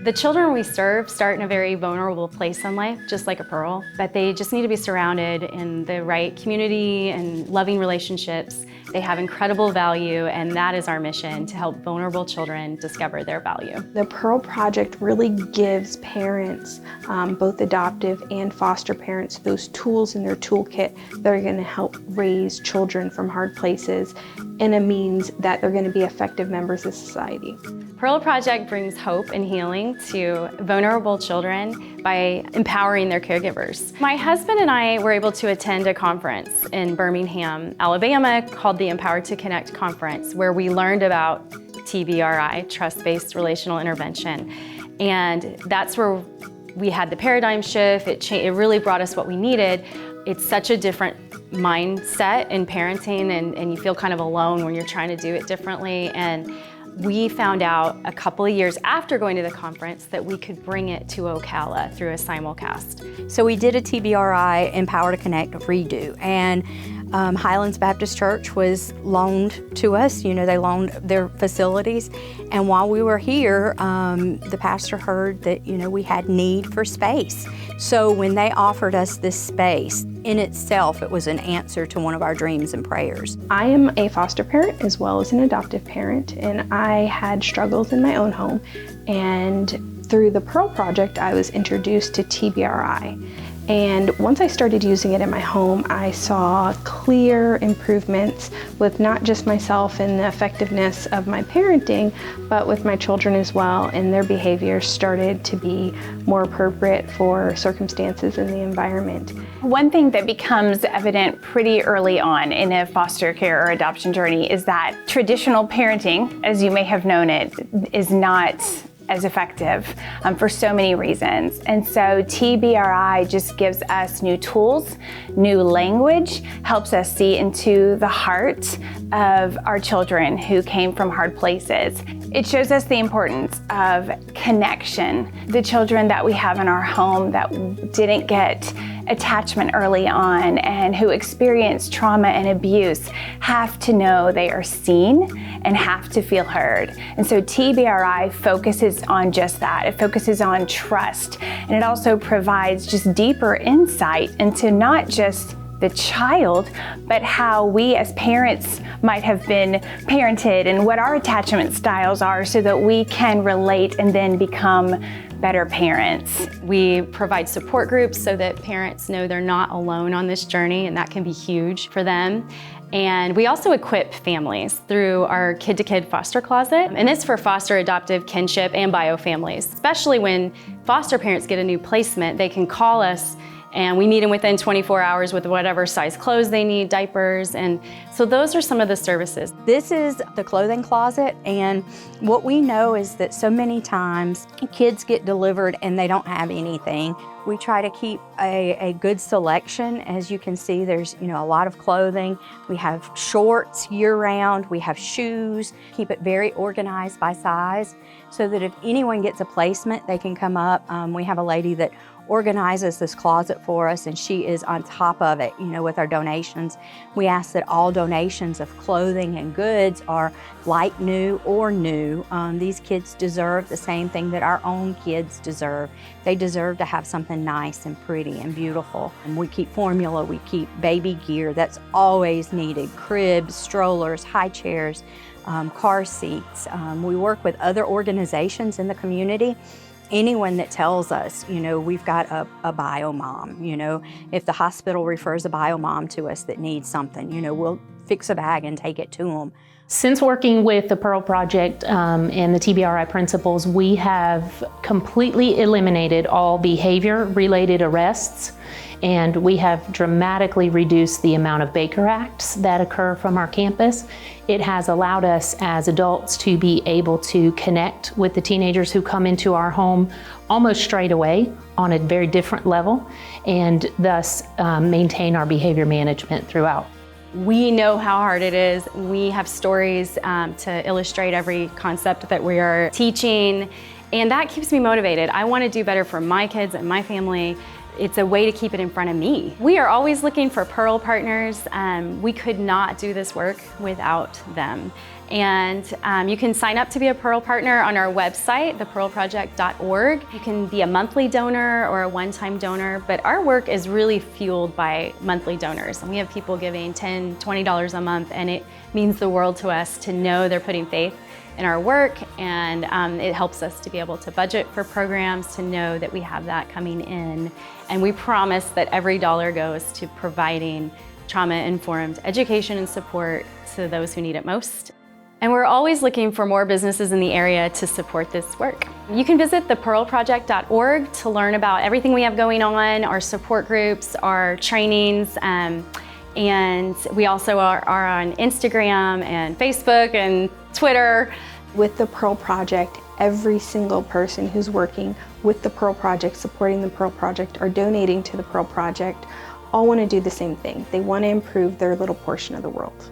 The children we serve start in a very vulnerable place in life, just like a Pearl, but they just need to be surrounded in the right community and loving relationships. They have incredible value, and that is our mission, to help vulnerable children discover their value. The Pearl Project really gives parents, both adoptive and foster parents, those tools in their toolkit that are going to help raise children from hard places in a means that they're going to be effective members of society. Pearl Project brings hope and healing to vulnerable children by empowering their caregivers. My husband and I were able to attend a conference in Birmingham, Alabama, called the Empowered to Connect Conference, where we learned about TBRI, Trust-Based Relational Intervention. And that's where we had the paradigm shift. It really brought us what we needed. It's such a different mindset in parenting, and you feel kind of alone when you're trying to do it differently. And we found out a couple of years after going to the conference that we could bring it to Ocala through a simulcast. So we did a TBRI Empower to Connect redo, and Highlands Baptist Church was loaned to us. You know, they loaned their facilities. And while we were here, the pastor heard that, you know, we had need for space. So when they offered us this space, in itself, it was an answer to one of our dreams and prayers. I am a foster parent as well as an adoptive parent, and I had struggles in my own home. And through the Pearl Project, I was introduced to TBRI. And once I started using it in my home, I saw clear improvements with not just myself and the effectiveness of my parenting, but with my children as well, and their behavior started to be more appropriate for circumstances in the environment. One thing that becomes evident pretty early on in a foster care or adoption journey is that traditional parenting, as you may have known it, is not as effective for so many reasons. And so TBRI just gives us new tools, new language, helps us see into the heart of our children who came from hard places. It shows us the importance of connection. The children that we have in our home that didn't get attachment early on and who experience trauma and abuse have to know they are seen and have to feel heard. And so TBRI focuses on just that. It focuses on trust, and it also provides just deeper insight into not just the child, but how we as parents might have been parented and what our attachment styles are, so that we can relate and then become better parents. We provide support groups so that parents know they're not alone on this journey, and that can be huge for them. And we also equip families through our kid-to-kid foster closet. And it's for foster, adoptive, kinship, and bio families. Especially when foster parents get a new placement, they can call us and we meet them within 24 hours with whatever size clothes they need, diapers, and so those are some of the services. This is the clothing closet, and what we know is that so many times kids get delivered and they don't have anything. We try to keep a good selection. As you can see, there's a lot of clothing. We have shorts year-round. We have shoes. Keep it very organized by size so that if anyone gets a placement, they can come up. We have a lady that organizes this closet for us, and she is on top of it, with our donations. We ask that all donations of clothing and goods are like new or new. These kids deserve the same thing that our own kids deserve. They deserve to have something nice and pretty and beautiful. And we keep formula, we keep baby gear that's always needed, cribs, strollers, high chairs, car seats. We work with other organizations in the community. Anyone that tells us, we've got a bio mom, if the hospital refers a bio mom to us that needs something, we'll fix a bag and take it to them. Since working with the Pearl Project and the TBRI principles, we have completely eliminated all behavior-related arrests, and we have dramatically reduced the amount of Baker Acts that occur from our campus. It has allowed us as adults to be able to connect with the teenagers who come into our home almost straight away on a very different level, and thus maintain our behavior management throughout. We know how hard it is. We have stories to illustrate every concept that we are teaching, and that keeps me motivated. I want to do better for my kids and my family. It's a way to keep it in front of me. We are always looking for Pearl partners. We could not do this work without them. And you can sign up to be a Pearl Partner on our website, thepearlproject.org. You can be a monthly donor or a one-time donor, but our work is really fueled by monthly donors. And we have people giving $10, $20 a month, and it means the world to us to know they're putting faith in our work, and it helps us to be able to budget for programs, to know that we have that coming in. And we promise that every dollar goes to providing trauma-informed education and support to those who need it most. And we're always looking for more businesses in the area to support this work. You can visit thepearlproject.org to learn about everything we have going on, our support groups, our trainings, and we also are on Instagram and Facebook and Twitter. With the Pearl Project, every single person who's working with the Pearl Project, supporting the Pearl Project, or donating to the Pearl Project, all want to do the same thing. They want to improve their little portion of the world.